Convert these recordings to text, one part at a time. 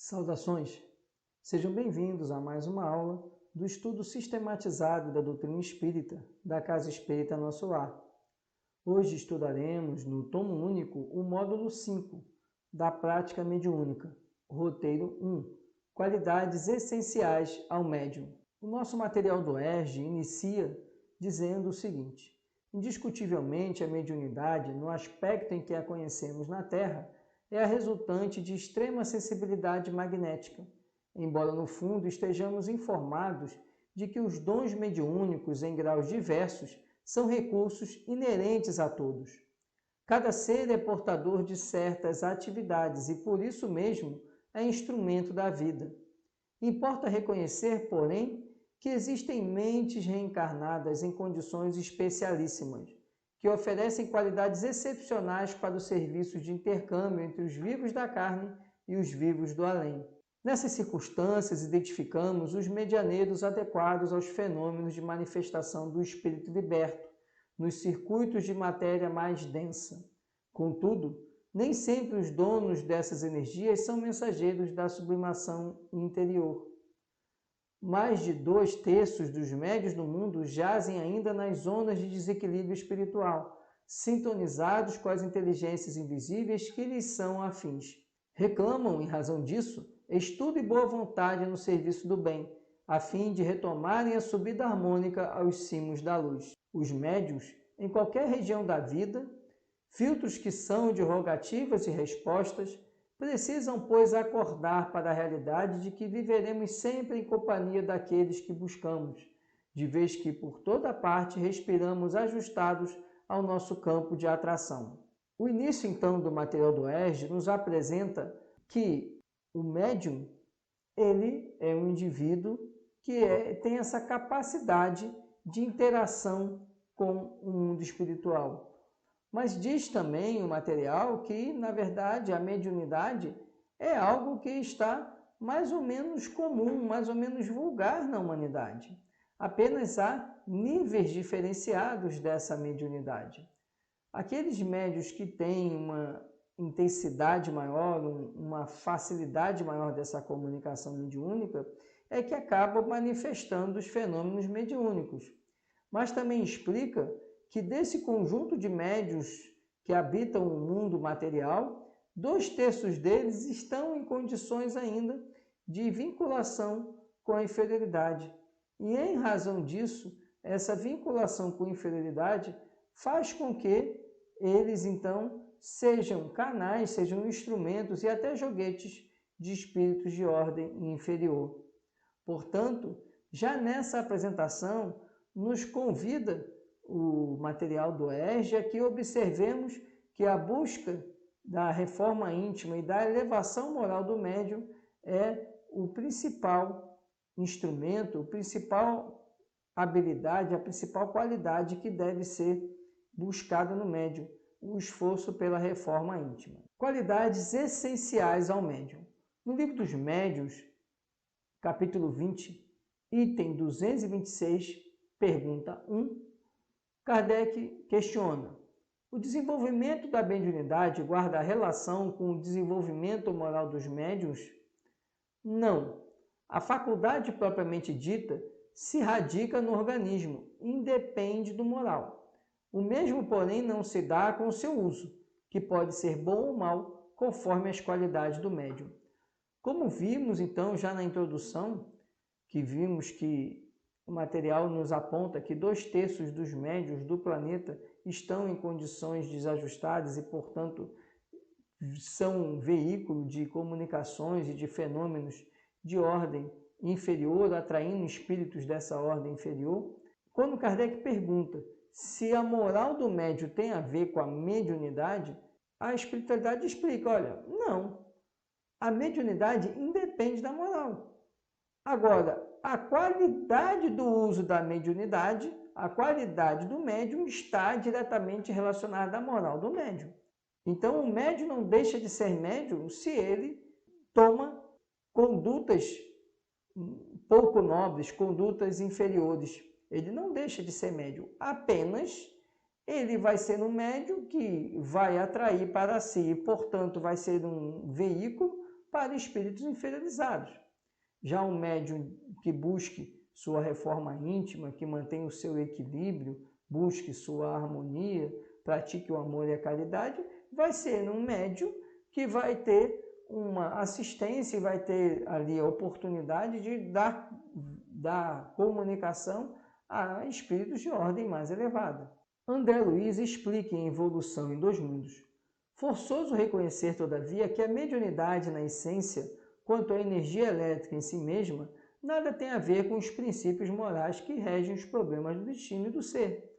Saudações! Sejam bem-vindos a mais uma aula do estudo sistematizado da doutrina espírita da Casa Espírita Nosso Lar. Hoje estudaremos no tomo único o módulo 5 da prática mediúnica, roteiro 1, qualidades essenciais ao médium. O nosso material do ERJ inicia dizendo o seguinte: indiscutivelmente a mediunidade, no aspecto em que a conhecemos na Terra, é a resultante de extrema sensibilidade magnética, embora no fundo estejamos informados de que os dons mediúnicos em graus diversos são recursos inerentes a todos. Cada ser é portador de certas atividades e, por isso mesmo, é instrumento da vida. Importa reconhecer, porém, que existem mentes reencarnadas em condições especialíssimas, que oferecem qualidades excepcionais para os serviços de intercâmbio entre os vivos da carne e os vivos do além. Nessas circunstâncias, identificamos os medianeiros adequados aos fenômenos de manifestação do espírito liberto, nos circuitos de matéria mais densa. Contudo, nem sempre os donos dessas energias são mensageiros da sublimação interior. Mais de 2/3 dos médiuns do mundo jazem ainda nas zonas de desequilíbrio espiritual, sintonizados com as inteligências invisíveis que lhes são afins. Reclamam, em razão disso, estudo e boa vontade no serviço do bem, a fim de retomarem a subida harmônica aos cimos da luz. Os médiuns, em qualquer região da vida, filtros que são de rogativas e respostas, precisam, pois, acordar para a realidade de que viveremos sempre em companhia daqueles que buscamos, de vez que por toda parte respiramos ajustados ao nosso campo de atração. O início, então, do material do ERJ nos apresenta que o médium, ele é um indivíduo que tem essa capacidade de interação com o mundo espiritual. Mas diz também o material que, na verdade, a mediunidade é algo que está mais ou menos comum, mais ou menos vulgar na humanidade. Apenas há níveis diferenciados dessa mediunidade. Aqueles médiuns que têm uma intensidade maior, uma facilidade maior dessa comunicação mediúnica, é que acabam manifestando os fenômenos mediúnicos. Mas também explica que desse conjunto de médiuns que habitam o mundo material, 2/3 deles estão em condições ainda de vinculação com a inferioridade. E em razão disso, essa vinculação com a inferioridade faz com que eles, então, sejam canais, sejam instrumentos e até joguetes de espíritos de ordem inferior. Portanto, já nessa apresentação, nos convida o material do ERJ, aqui observemos que a busca da reforma íntima e da elevação moral do médium é o principal instrumento, a principal habilidade, a principal qualidade que deve ser buscada no médium, o esforço pela reforma íntima. Qualidades essenciais ao médium. No Livro dos Médiuns, capítulo 20, item 226, pergunta 1, Kardec questiona: o desenvolvimento da mediunidade guarda relação com o desenvolvimento moral dos médiuns? Não. A faculdade propriamente dita se radica no organismo, independe do moral. O mesmo, porém, não se dá com o seu uso, que pode ser bom ou mau, conforme as qualidades do médium. Como vimos, então, já na introdução, que vimos que o material nos aponta que 2/3 dos médiuns do planeta estão em condições desajustadas e, portanto, são veículo de comunicações e de fenômenos de ordem inferior, atraindo espíritos dessa ordem inferior. Quando Kardec pergunta se a moral do médium tem a ver com a mediunidade, a espiritualidade explica: olha, não. A mediunidade independe da moral. Agora, a qualidade do uso da mediunidade, a qualidade do médium está diretamente relacionada à moral do médium. Então, o médium não deixa de ser médium se ele toma condutas pouco nobres, condutas inferiores. Ele não deixa de ser médium, apenas ele vai ser um médium que vai atrair para si, e, portanto, vai ser um veículo para espíritos inferiorizados. Já um médium que busque sua reforma íntima, que mantenha o seu equilíbrio, busque sua harmonia, pratique o amor e a caridade, vai ser um médium que vai ter uma assistência e vai ter ali a oportunidade de dar comunicação a espíritos de ordem mais elevada. André Luiz explica em Evolução em Dois Mundos. Forçoso reconhecer, todavia, que a mediunidade na essência, quanto à energia elétrica em si mesma, nada tem a ver com os princípios morais que regem os problemas do destino e do ser.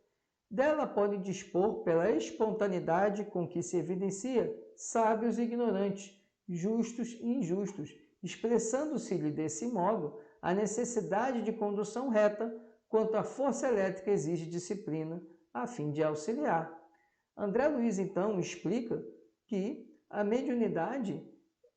Dela pode dispor pela espontaneidade com que se evidencia sábios e ignorantes, justos e injustos, expressando-se-lhe desse modo a necessidade de condução reta, quanto a força elétrica exige disciplina, a fim de auxiliar. André Luiz, então, explica que a mediunidade,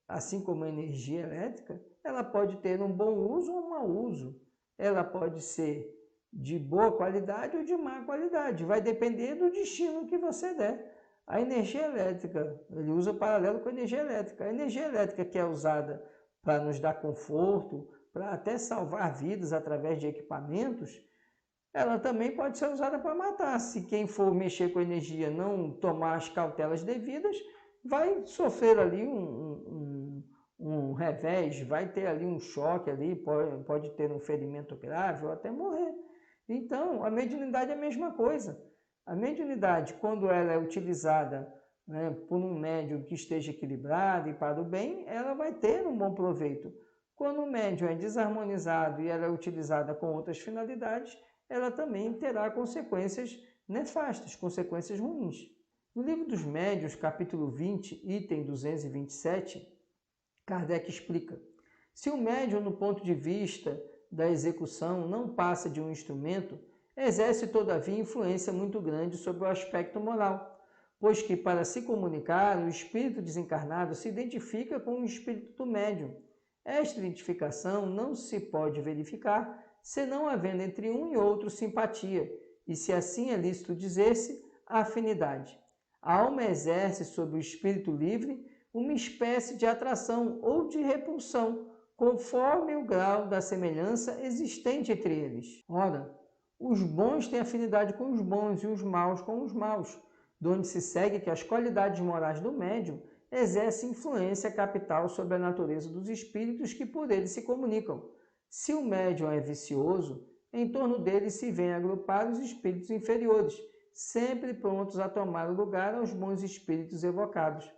assim como a energia elétrica, ela pode ter um bom uso ou um mau uso. Ela pode ser de boa qualidade ou de má qualidade. Vai depender do destino que você der. A energia elétrica, ele usa paralelo com a energia elétrica. A energia elétrica que é usada para nos dar conforto, para até salvar vidas através de equipamentos, ela também pode ser usada para matar. Se quem for mexer com energia não tomar as cautelas devidas, vai sofrer ali um revés, vai ter ali um choque, ali, pode ter um ferimento grave ou até morrer. Então, a mediunidade é a mesma coisa. A mediunidade, quando ela é utilizada, né, por um médium que esteja equilibrado e para o bem, ela vai ter um bom proveito. Quando o médium é desarmonizado e ela é utilizada com outras finalidades, ela também terá consequências nefastas, consequências ruins. No Livro dos Médiuns, capítulo 20, item 227, Kardec explica: se o médium, no ponto de vista da execução, não passa de um instrumento, exerce, todavia, influência muito grande sobre o aspecto moral, pois que, para se comunicar, o espírito desencarnado se identifica com o espírito do médium. Esta identificação não se pode verificar senão havendo entre um e outro simpatia, e se assim é lícito dizer-se, afinidade. A alma exerce sobre o espírito livre uma espécie de atração ou de repulsão, conforme o grau da semelhança existente entre eles. Ora, os bons têm afinidade com os bons e os maus com os maus, de onde se segue que as qualidades morais do médium exercem influência capital sobre a natureza dos espíritos que por ele se comunicam. Se o médium é vicioso, em torno dele se vêm agrupar os espíritos inferiores, sempre prontos a tomar o lugar aos bons espíritos evocados.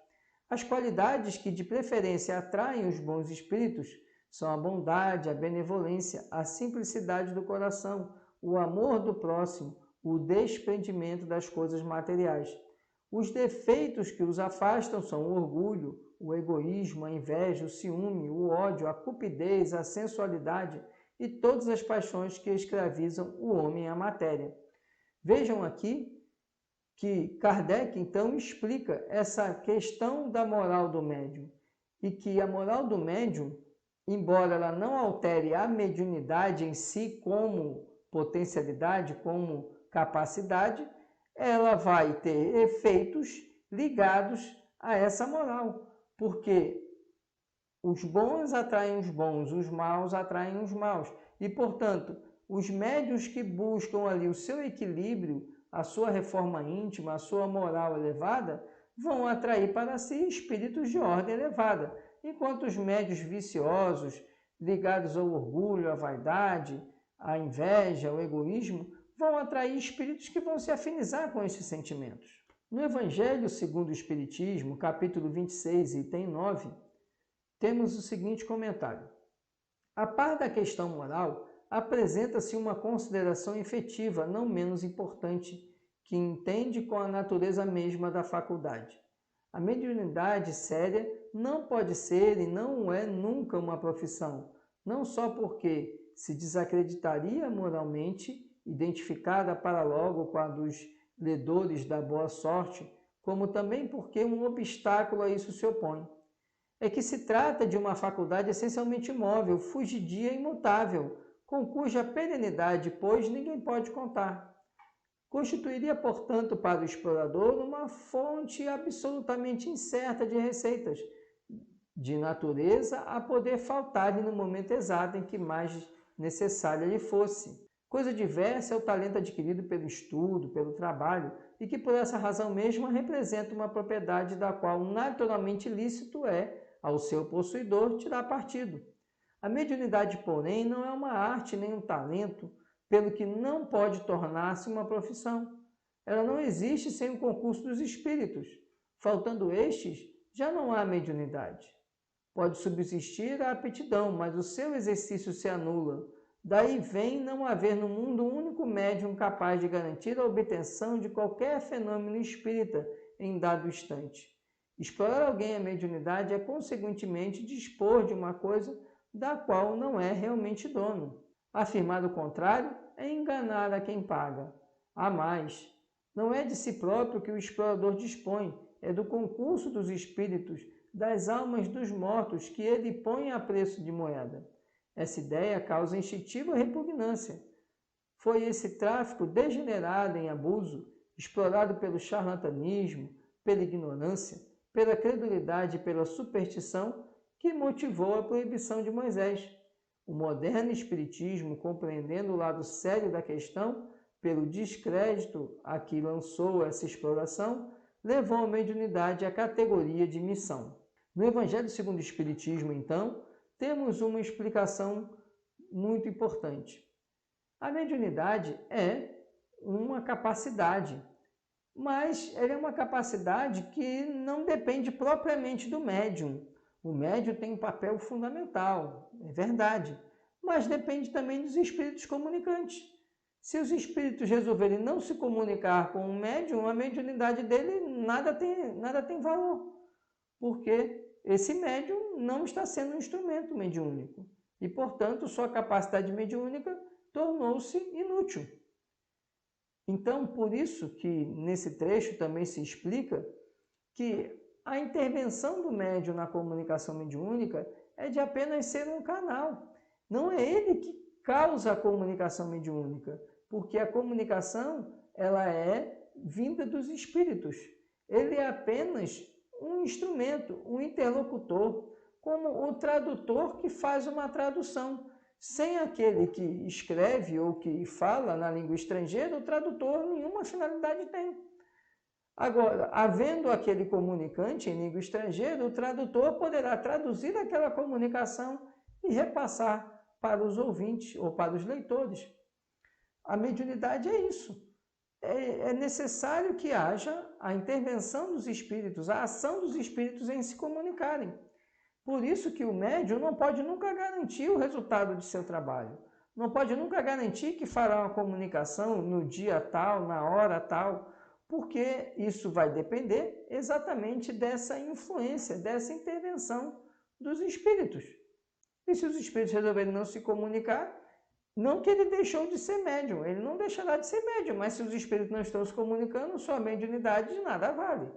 As qualidades que de preferência atraem os bons espíritos são a bondade, a benevolência, a simplicidade do coração, o amor do próximo, o desprendimento das coisas materiais. Os defeitos que os afastam são o orgulho, o egoísmo, a inveja, o ciúme, o ódio, a cupidez, a sensualidade e todas as paixões que escravizam o homem à matéria. Vejam aqui que Kardec, então, explica essa questão da moral do médium e que a moral do médium, embora ela não altere a mediunidade em si como potencialidade, como capacidade, ela vai ter efeitos ligados a essa moral, porque os bons atraem os bons, os maus atraem os maus. E, portanto, os médiuns que buscam ali o seu equilíbrio, a sua reforma íntima, a sua moral elevada, vão atrair para si espíritos de ordem elevada, enquanto os médiuns viciosos, ligados ao orgulho, à vaidade, à inveja, ao egoísmo, vão atrair espíritos que vão se afinizar com esses sentimentos. No Evangelho segundo o Espiritismo, capítulo 26, item 9, temos o seguinte comentário. A par da questão moral, apresenta-se uma consideração efetiva, não menos importante, que entende com a natureza mesma da faculdade. A mediunidade séria não pode ser e não é nunca uma profissão, não só porque se desacreditaria moralmente, identificada para logo com a dos ledores da boa sorte, como também porque um obstáculo a isso se opõe. É que se trata de uma faculdade essencialmente móvel, fugidia e imutável, com cuja perenidade, pois, ninguém pode contar. Constituiria, portanto, para o explorador uma fonte absolutamente incerta de receitas, de natureza a poder faltar-lhe no momento exato em que mais necessária lhe fosse. Coisa diversa é o talento adquirido pelo estudo, pelo trabalho, e que por essa razão mesma representa uma propriedade da qual naturalmente lícito é, ao seu possuidor, tirar partido. A mediunidade, porém, não é uma arte nem um talento, pelo que não pode tornar-se uma profissão. Ela não existe sem o concurso dos espíritos. Faltando estes, já não há mediunidade. Pode subsistir a aptidão, mas o seu exercício se anula. Daí vem não haver no mundo um único médium capaz de garantir a obtenção de qualquer fenômeno espírita em dado instante. Explorar alguém a mediunidade é, consequentemente, dispor de uma coisa da qual não é realmente dono. Afirmar o contrário é enganar a quem paga. Há mais. Não é de si próprio que o explorador dispõe, é do concurso dos espíritos, das almas dos mortos que ele põe a preço de moeda. Essa ideia causa instintiva repugnância. Foi esse tráfico degenerado em abuso, explorado pelo charlatanismo, pela ignorância, pela credulidade e pela superstição, que motivou a proibição de Moisés. O moderno espiritismo, compreendendo o lado sério da questão, pelo descrédito a que lançou essa exploração, levou a mediunidade à categoria de missão. No Evangelho segundo o Espiritismo, então, temos uma explicação muito importante. A mediunidade é uma capacidade, mas ela é uma capacidade que não depende propriamente do médium. O médium tem um papel fundamental, é verdade, mas depende também dos espíritos comunicantes. Se os espíritos resolverem não se comunicar com o médium, a mediunidade dele nada tem valor, porque esse médium não está sendo um instrumento mediúnico e, portanto, sua capacidade mediúnica tornou-se inútil. Então, por isso que nesse trecho também se explica que a intervenção do médium na comunicação mediúnica é de apenas ser um canal. Não é ele que causa a comunicação mediúnica, porque a comunicação ela é vinda dos espíritos. Ele é apenas um instrumento, um interlocutor, como o tradutor que faz uma tradução. Sem aquele que escreve ou que fala na língua estrangeira, o tradutor nenhuma finalidade tem. Agora, havendo aquele comunicante em língua estrangeira, o tradutor poderá traduzir aquela comunicação e repassar para os ouvintes ou para os leitores. A mediunidade é isso. É necessário que haja a intervenção dos espíritos, a ação dos espíritos em se comunicarem. Por isso que o médium não pode nunca garantir o resultado de seu trabalho. Não pode nunca garantir que fará uma comunicação no dia tal, na hora tal, porque isso vai depender exatamente dessa influência, dessa intervenção dos espíritos. E se os espíritos resolverem não se comunicar, não que ele deixou de ser médium, ele não deixará de ser médium, mas se os espíritos não estão se comunicando, sua mediunidade de nada vale.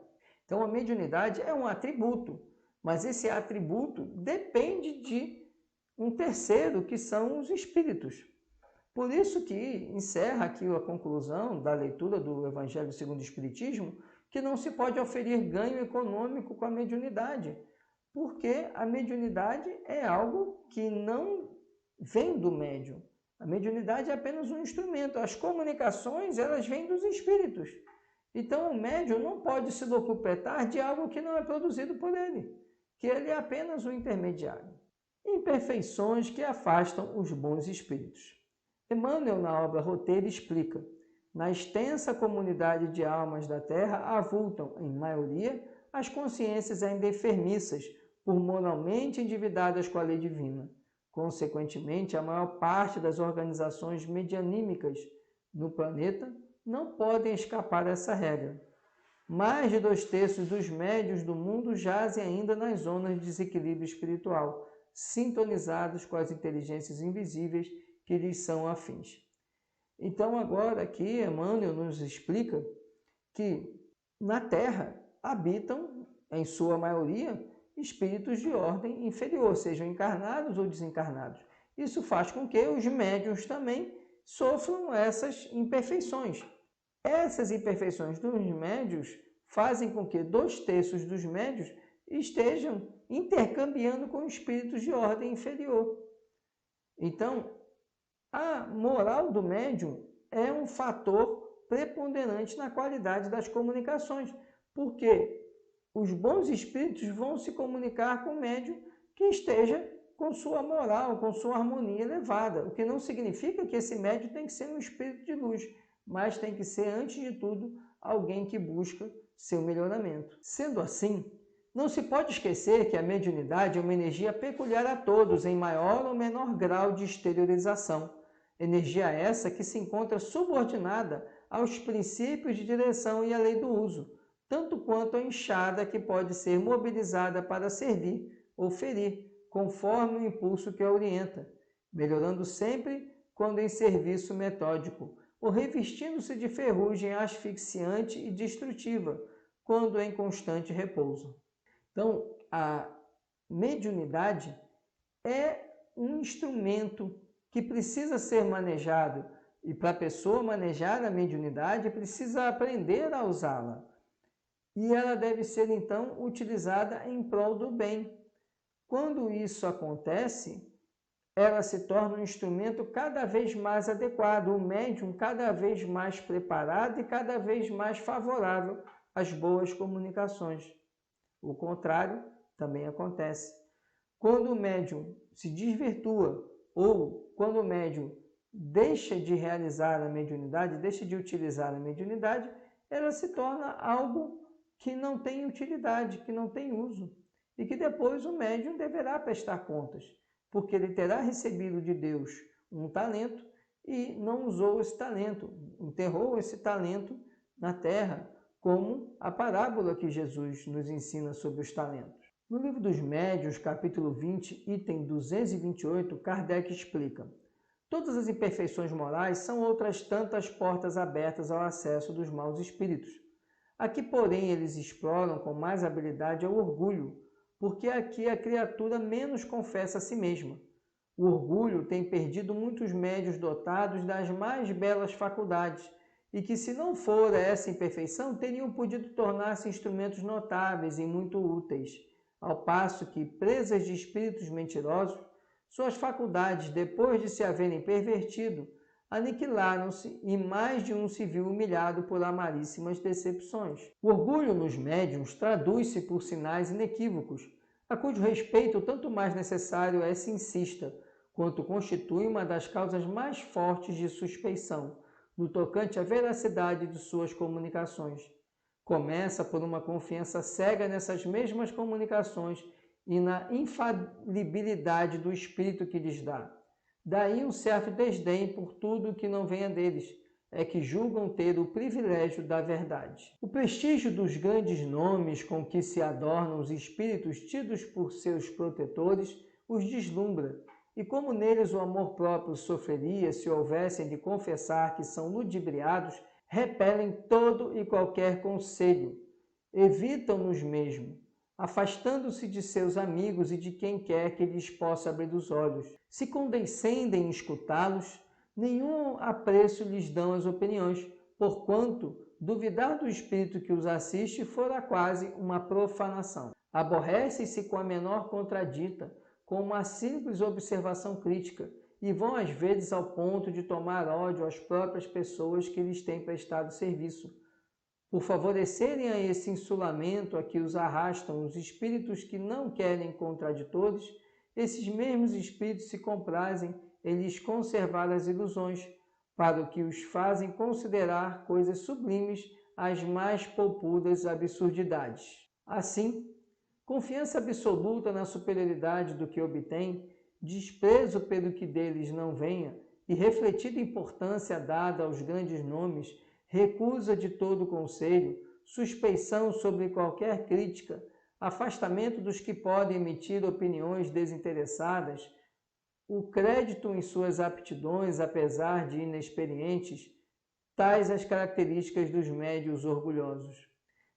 Então a mediunidade é um atributo, mas esse atributo depende de um terceiro, que são os espíritos. Por isso que encerra aqui a conclusão da leitura do Evangelho segundo o Espiritismo, que não se pode oferir ganho econômico com a mediunidade, porque a mediunidade é algo que não vem do médium. A mediunidade é apenas um instrumento. As comunicações, elas vêm dos espíritos. Então, o médium não pode se locupletar de algo que não é produzido por ele, que ele é apenas um intermediário. Imperfeições que afastam os bons espíritos. Emmanuel, na obra Roteiro, explica: na extensa comunidade de almas da Terra avultam, em maioria, as consciências ainda enfermiças, por moralmente endividadas com a lei divina. Consequentemente, a maior parte das organizações medianímicas no planeta não podem escapar dessa regra. Mais de 2/3 dos médiuns do mundo jazem ainda nas zonas de desequilíbrio espiritual, sintonizados com as inteligências invisíveis que lhes são afins. Então, agora aqui, Emmanuel nos explica que na Terra habitam, em sua maioria, espíritos de ordem inferior, sejam encarnados ou desencarnados. Isso faz com que os médiuns também sofram essas imperfeições. Essas imperfeições dos médiuns fazem com que 2/3 dos médiuns estejam intercambiando com espíritos de ordem inferior. Então, a moral do médium é um fator preponderante na qualidade das comunicações, porque os bons espíritos vão se comunicar com o médium que esteja com sua moral, com sua harmonia elevada, o que não significa que esse médium tem que ser um espírito de luz, mas tem que ser, antes de tudo, alguém que busca seu melhoramento. Sendo assim, não se pode esquecer que a mediunidade é uma energia peculiar a todos, em maior ou menor grau de exteriorização. Energia essa que se encontra subordinada aos princípios de direção e à lei do uso, tanto quanto a enxada que pode ser mobilizada para servir ou ferir, conforme o impulso que a orienta, melhorando sempre quando em serviço metódico, ou revestindo-se de ferrugem asfixiante e destrutiva, quando em constante repouso. Então, a mediunidade é um instrumento que precisa ser manejado, e para a pessoa manejar a mediunidade, precisa aprender a usá-la. E ela deve ser, então, utilizada em prol do bem. Quando isso acontece, ela se torna um instrumento cada vez mais adequado, um médium cada vez mais preparado e cada vez mais favorável às boas comunicações. O contrário também acontece. Quando o médium se desvirtua ou quando o médium deixa de realizar a mediunidade, deixa de utilizar a mediunidade, ela se torna algo que não tem utilidade, que não tem uso, e que depois o médium deverá prestar contas, porque ele terá recebido de Deus um talento e não usou esse talento, enterrou esse talento na terra, como a parábola que Jesus nos ensina sobre os talentos. No Livro dos Médiuns, capítulo 20, item 228, Kardec explica: todas as imperfeições morais são outras tantas portas abertas ao acesso dos maus espíritos. Aqui, porém, eles exploram com mais habilidade o orgulho, porque aqui a criatura menos confessa a si mesma. O orgulho tem perdido muitos médiuns dotados das mais belas faculdades, e que, se não fora essa imperfeição, teriam podido tornar-se instrumentos notáveis e muito úteis, ao passo que, presas de espíritos mentirosos, suas faculdades, depois de se haverem pervertido, aniquilaram-se e mais de um se viu humilhado por amaríssimas decepções. O orgulho nos médiuns traduz-se por sinais inequívocos, a cujo respeito tanto mais necessário é se insista, quanto constitui uma das causas mais fortes de suspeição, no tocante à veracidade de suas comunicações. Começa por uma confiança cega nessas mesmas comunicações e na infalibilidade do espírito que lhes dá. Daí um certo desdém por tudo que não venha deles, é que julgam ter o privilégio da verdade. O prestígio dos grandes nomes com que se adornam os espíritos tidos por seus protetores os deslumbra, e como neles o amor próprio sofreria se houvessem de confessar que são ludibriados, repelem todo e qualquer conselho, evitam-nos mesmo, afastando-se de seus amigos e de quem quer que lhes possa abrir os olhos. Se condescendem em escutá-los, nenhum apreço lhes dão as opiniões, porquanto duvidar do espírito que os assiste fora quase uma profanação. Aborrecem-se com a menor contradita, com uma simples observação crítica, e vão às vezes ao ponto de tomar ódio às próprias pessoas que lhes têm prestado serviço. Por favorecerem a esse insulamento a que os arrastam os espíritos que não querem contraditores, esses mesmos espíritos se comprazem em lhes conservar as ilusões, para o que os fazem considerar coisas sublimes as mais polpudas absurdidades. Assim, confiança absoluta na superioridade do que obtém, desprezo pelo que deles não venha e refletida importância dada aos grandes nomes, recusa de todo conselho, suspeição sobre qualquer crítica, afastamento dos que podem emitir opiniões desinteressadas, o crédito em suas aptidões, apesar de inexperientes, tais as características dos médiuns orgulhosos.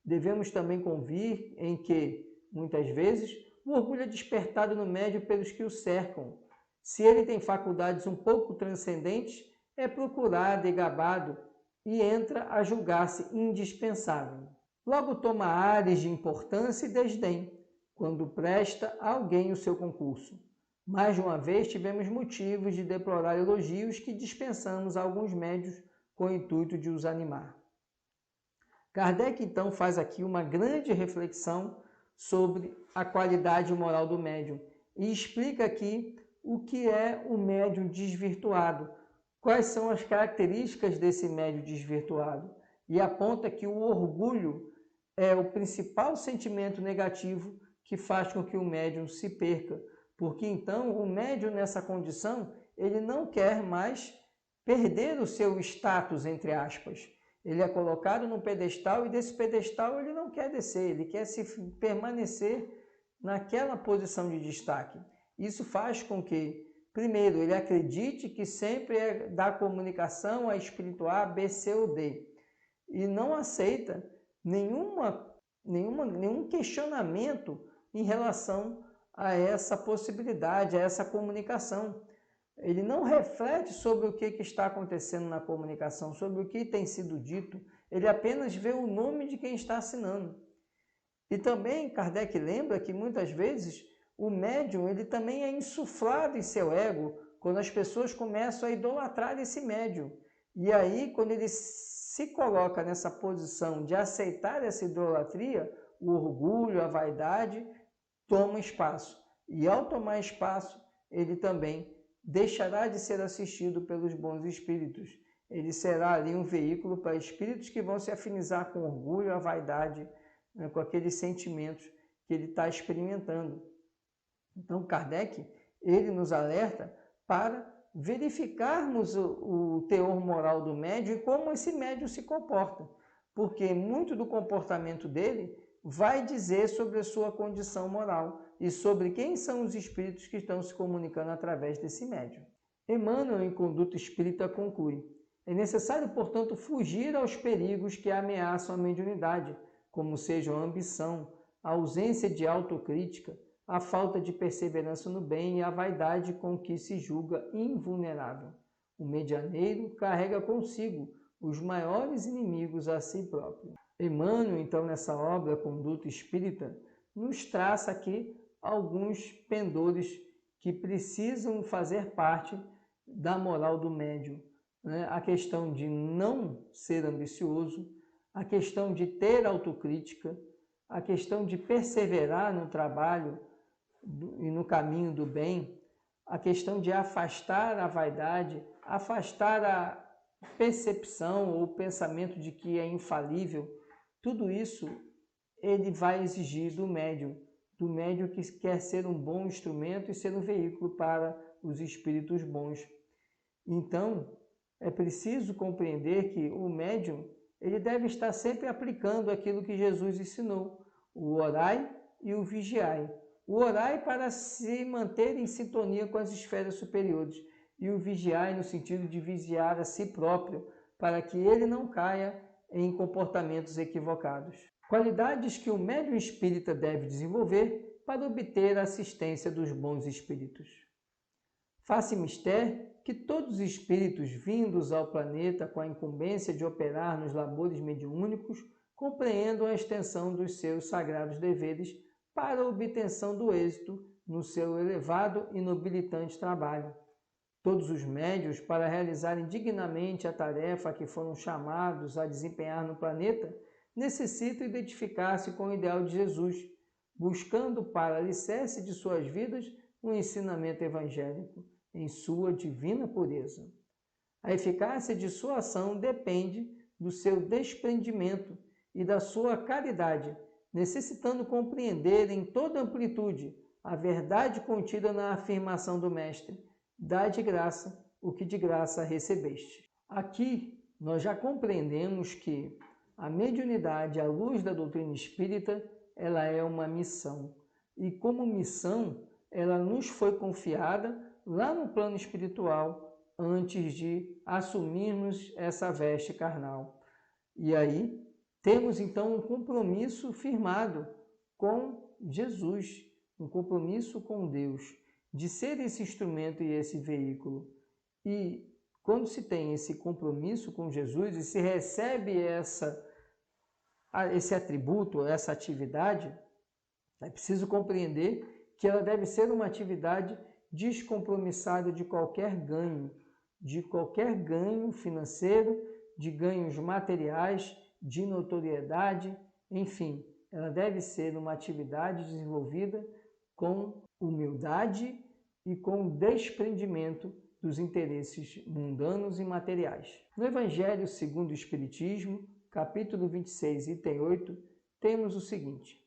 Devemos também convir em que, muitas vezes, o orgulho é despertado no médium pelos que o cercam. Se ele tem faculdades um pouco transcendentes, é procurado e gabado e entra a julgar-se indispensável. Logo toma ares de importância e desdém, quando presta a alguém o seu concurso. Mais de uma vez tivemos motivos de deplorar elogios que dispensamos a alguns médios com o intuito de os animar. Kardec então faz aqui uma grande reflexão sobre a qualidade moral do médium e explica aqui o que é o médium desvirtuado, quais são as características desse médium desvirtuado, e aponta que o orgulho é o principal sentimento negativo que faz com que o médium se perca, porque então o médium nessa condição, ele não quer mais perder o seu status, entre aspas. Ele é colocado no pedestal e desse pedestal ele não quer descer, ele quer se permanecer naquela posição de destaque. Isso faz com que, primeiro, ele acredite que sempre é da comunicação a espírito A, B, C ou D, e não aceita nenhum questionamento em relação a essa possibilidade, a essa comunicação. Ele não reflete sobre o que está acontecendo na comunicação, sobre o que tem sido dito, ele apenas vê o nome de quem está assinando. E também Kardec lembra que muitas vezes o médium ele também é insuflado em seu ego quando as pessoas começam a idolatrar esse médium. E aí, quando ele se coloca nessa posição de aceitar essa idolatria, o orgulho, a vaidade toma espaço. E ao tomar espaço, ele também deixará de ser assistido pelos bons espíritos. Ele será ali um veículo para espíritos que vão se afinizar com orgulho, a vaidade, né, com aqueles sentimentos que ele está experimentando. Então, Kardec, ele nos alerta para verificarmos o teor moral do médium e como esse médium se comporta, porque muito do comportamento dele vai dizer sobre a sua condição moral e sobre quem são os espíritos que estão se comunicando através desse médium. Emmanuel, em Conduta Espírita, conclui: é necessário, portanto, fugir aos perigos que ameaçam a mediunidade, como sejam a ambição, a ausência de autocrítica, a falta de perseverança no bem e a vaidade com que se julga invulnerável. O medianeiro carrega consigo os maiores inimigos a si próprio. Emmanuel, então, nessa obra Conduta Espírita, nos traça aqui alguns pendores que precisam fazer parte da moral do médium, né? A questão de não ser ambicioso, a questão de ter autocrítica, a questão de perseverar no trabalho e no caminho do bem, a questão de afastar a vaidade, afastar a percepção ou o pensamento de que é infalível. Tudo isso ele vai exigir do médium que quer ser um bom instrumento e ser um veículo para os espíritos bons. Então, é preciso compreender que o médium ele deve estar sempre aplicando aquilo que Jesus ensinou, o orai e o vigiai. O orai para se manter em sintonia com as esferas superiores e o vigiai no sentido de vigiar a si próprio, para que ele não caia em comportamentos equivocados. Qualidades que o médium espírita deve desenvolver para obter a assistência dos bons espíritos. Faça mister que todos os espíritos vindos ao planeta com a incumbência de operar nos labores mediúnicos compreendam a extensão dos seus sagrados deveres para a obtenção do êxito no seu elevado e nobilitante trabalho. Todos os médiuns, para realizarem dignamente a tarefa a que foram chamados a desempenhar no planeta, necessitam identificar-se com o ideal de Jesus, buscando para alicerce de suas vidas um ensinamento evangélico em sua divina pureza. A eficácia de sua ação depende do seu desprendimento e da sua caridade, necessitando compreender em toda amplitude a verdade contida na afirmação do Mestre: dá de graça o que de graça recebeste. Aqui nós já compreendemos que a mediunidade, à luz da doutrina espírita, ela é uma missão. E como missão, ela nos foi confiada lá no plano espiritual, antes de assumirmos essa veste carnal. E aí, temos então um compromisso firmado com Jesus, um compromisso com Deus, de ser esse instrumento e esse veículo. E quando se tem esse compromisso com Jesus e se recebe esse atributo, essa atividade, É preciso compreender que ela deve ser uma atividade descompromissada de qualquer ganho financeiro, de ganhos materiais, de notoriedade, enfim, ela deve ser uma atividade desenvolvida com humildade e com desprendimento dos interesses mundanos e materiais. No Evangelho segundo o Espiritismo, capítulo 26, item 8, temos o seguinte: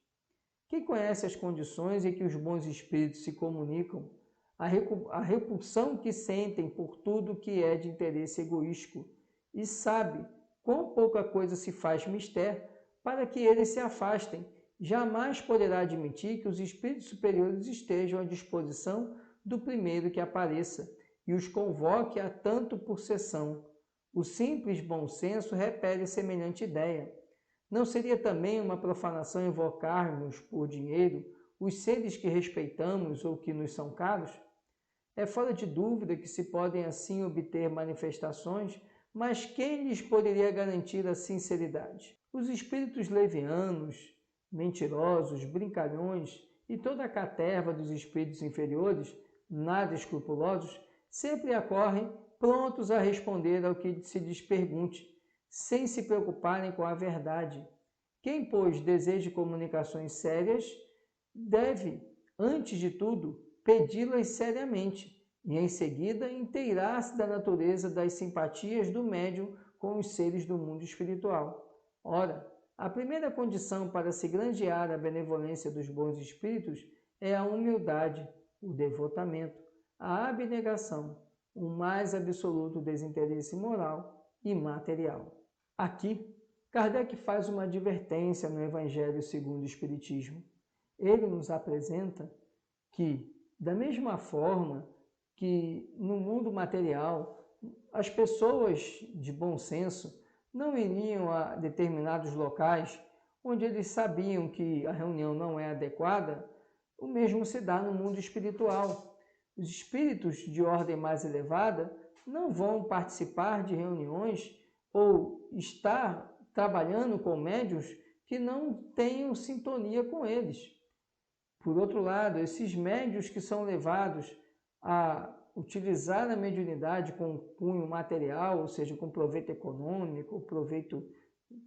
quem conhece as condições em que os bons espíritos se comunicam, a repulsão que sentem por tudo que é de interesse egoístico, e sabe quão pouca coisa se faz mister para que eles se afastem, jamais poderá admitir que os espíritos superiores estejam à disposição do primeiro que apareça e os convoque a tanto por sessão. O simples bom senso repele semelhante ideia. Não seria também uma profanação invocarmos por dinheiro os seres que respeitamos ou que nos são caros? É fora de dúvida que se podem assim obter manifestações, mas quem lhes poderia garantir a sinceridade? Os espíritos levianos, mentirosos, brincalhões e toda a caterva dos espíritos inferiores, nada escrupulosos, sempre acorrem prontos a responder ao que se lhes pergunte, sem se preocuparem com a verdade. Quem, pois, deseja comunicações sérias, deve, antes de tudo, pedi-las seriamente e, em seguida, inteirar-se da natureza das simpatias do médium com os seres do mundo espiritual. Ora, a primeira condição para se granjear a benevolência dos bons espíritos é a humildade, o devotamento, a abnegação, o mais absoluto desinteresse moral e material. Aqui, Kardec faz uma advertência no Evangelho segundo o Espiritismo. Ele nos apresenta que, da mesma forma que no mundo material, as pessoas de bom senso não iriam a determinados locais onde eles sabiam que a reunião não é adequada, o mesmo se dá no mundo espiritual. Os espíritos de ordem mais elevada não vão participar de reuniões ou estar trabalhando com médiuns que não tenham sintonia com eles. Por outro lado, esses médiuns que são levados a utilizar a mediunidade com cunho material, ou seja, com proveito econômico,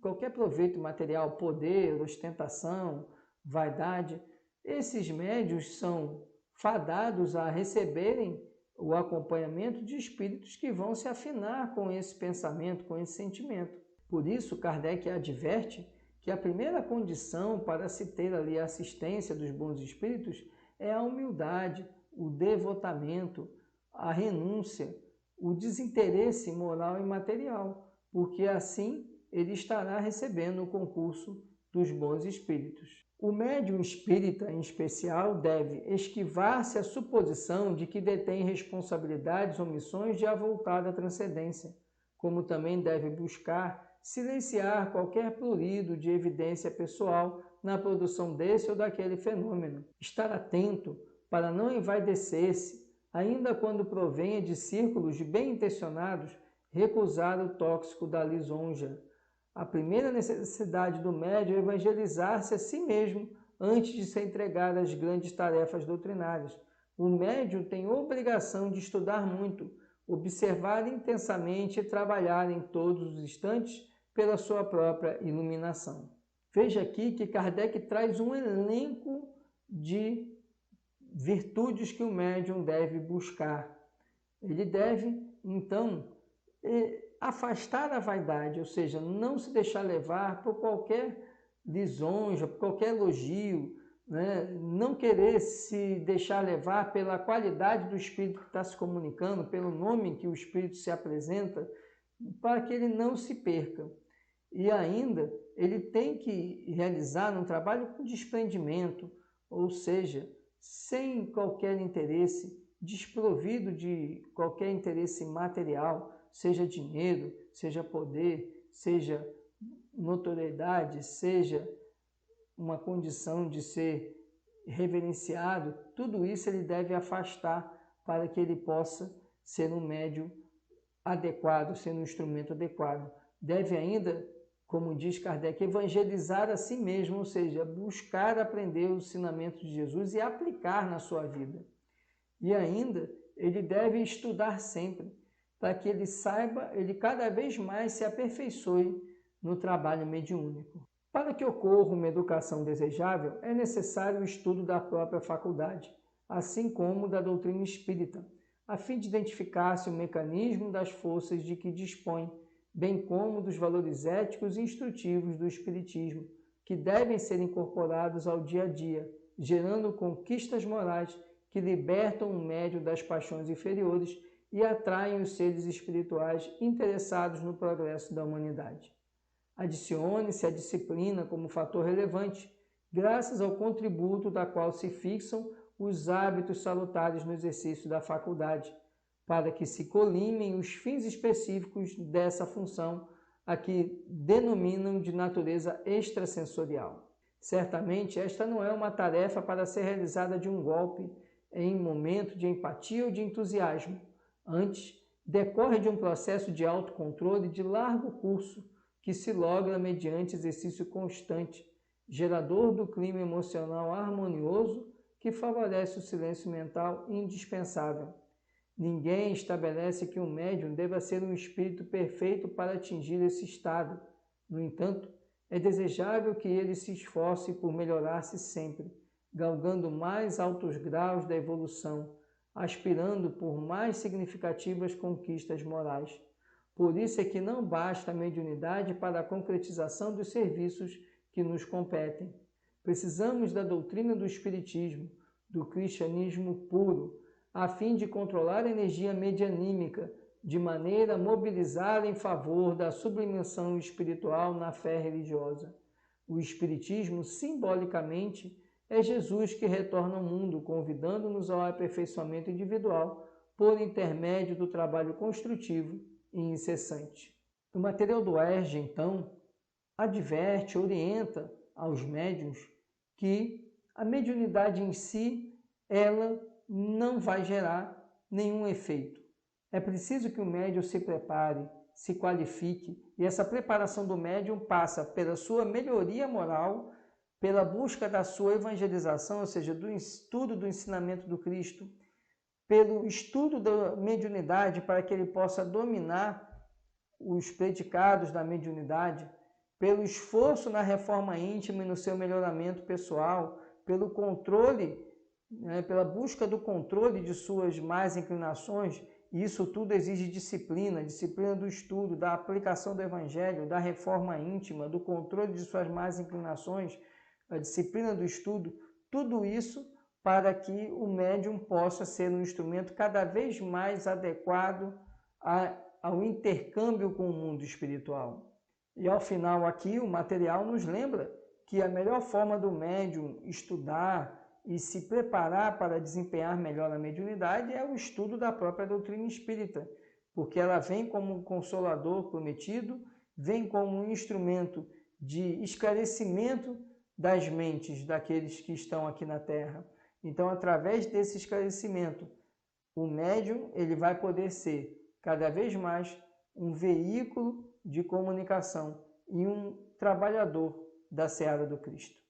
qualquer proveito material, poder, ostentação, vaidade, esses médiuns são fadados a receberem o acompanhamento de espíritos que vão se afinar com esse pensamento, com esse sentimento. Por isso, Kardec adverte que a primeira condição para se ter ali a assistência dos bons espíritos é a humildade, o devotamento, a renúncia, o desinteresse moral e material, porque assim ele estará recebendo o concurso dos bons espíritos. O médium espírita, em especial, deve esquivar-se à suposição de que detém responsabilidades ou missões de avultada transcendência, como também deve buscar silenciar qualquer prurido de evidência pessoal na produção desse ou daquele fenômeno. Estar atento para não envaidecer-se, ainda quando provenha de círculos bem-intencionados, recusar o tóxico da lisonja. A primeira necessidade do médium é evangelizar-se a si mesmo antes de se entregar às grandes tarefas doutrinárias. O médium tem obrigação de estudar muito, observar intensamente e trabalhar em todos os instantes pela sua própria iluminação. Veja aqui que Kardec traz um elenco de virtudes que o médium deve buscar. Ele deve, então, afastar a vaidade, ou seja, não se deixar levar por qualquer lisonja, por qualquer elogio, né? Não querer se deixar levar pela qualidade do espírito que está se comunicando, pelo nome que o espírito se apresenta, para que ele não se perca. E ainda, ele tem que realizar um trabalho com desprendimento, ou seja, sem qualquer interesse, desprovido de qualquer interesse material, seja dinheiro, seja poder, seja notoriedade, seja uma condição de ser reverenciado, tudo isso ele deve afastar para que ele possa ser um médium adequado, ser um instrumento adequado. Deve ainda como diz Kardec, evangelizar a si mesmo, ou seja, buscar aprender os ensinamentos de Jesus e aplicar na sua vida. E ainda, ele deve estudar sempre, para que ele saiba, ele cada vez mais se aperfeiçoe no trabalho mediúnico. Para que ocorra uma educação desejável, é necessário o estudo da própria faculdade, assim como da doutrina espírita, a fim de identificar-se o mecanismo das forças de que dispõe, bem como dos valores éticos e instrutivos do espiritismo, que devem ser incorporados ao dia a dia, gerando conquistas morais que libertam o médium das paixões inferiores e atraem os seres espirituais interessados no progresso da humanidade. Adicione-se a disciplina como fator relevante, graças ao contributo da qual se fixam os hábitos salutares no exercício da faculdade, para que se colimem os fins específicos dessa função, a que denominam de natureza extrasensorial. Certamente, esta não é uma tarefa para ser realizada de um golpe, em momento de empatia ou de entusiasmo. Antes, decorre de um processo de autocontrole de largo curso, que se logra mediante exercício constante, gerador do clima emocional harmonioso que favorece o silêncio mental indispensável. Ninguém estabelece que um médium deva ser um espírito perfeito para atingir esse estado. No entanto, é desejável que ele se esforce por melhorar-se sempre, galgando mais altos graus da evolução, aspirando por mais significativas conquistas morais. Por isso é que não basta a mediunidade para a concretização dos serviços que nos competem. Precisamos da doutrina do Espiritismo, do cristianismo puro, a fim de controlar a energia medianímica, de maneira a mobilizar em favor da sublimação espiritual na fé religiosa. O Espiritismo, simbolicamente, é Jesus que retorna ao mundo, convidando-nos ao aperfeiçoamento individual por intermédio do trabalho construtivo e incessante. O material do ERJ, então, adverte, orienta aos médiuns que a mediunidade em si, ela não vai gerar nenhum efeito. É preciso que o médium se prepare, se qualifique, e essa preparação do médium passa pela sua melhoria moral, pela busca da sua evangelização, ou seja, do estudo do ensinamento do Cristo, pelo estudo da mediunidade para que ele possa dominar os predicados da mediunidade, pelo esforço na reforma íntima e no seu melhoramento pessoal, pelo controle, pela busca do controle de suas más inclinações. E isso tudo exige disciplina, disciplina do estudo, da aplicação do evangelho, da reforma íntima, do controle de suas más inclinações, a disciplina do estudo, tudo isso para que o médium possa ser um instrumento cada vez mais adequado ao intercâmbio com o mundo espiritual. E ao final aqui, o material nos lembra que a melhor forma do médium estudar e se preparar para desempenhar melhor a mediunidade é o estudo da própria doutrina espírita, porque ela vem como um consolador prometido, vem como um instrumento de esclarecimento das mentes daqueles que estão aqui na Terra. Então, através desse esclarecimento, o médium ele vai poder ser cada vez mais um veículo de comunicação e um trabalhador da seara do Cristo.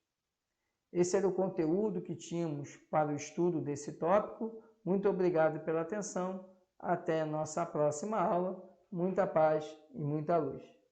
Esse era o conteúdo que tínhamos para o estudo desse tópico. Muito obrigado pela atenção. Até a nossa próxima aula. Muita paz e muita luz.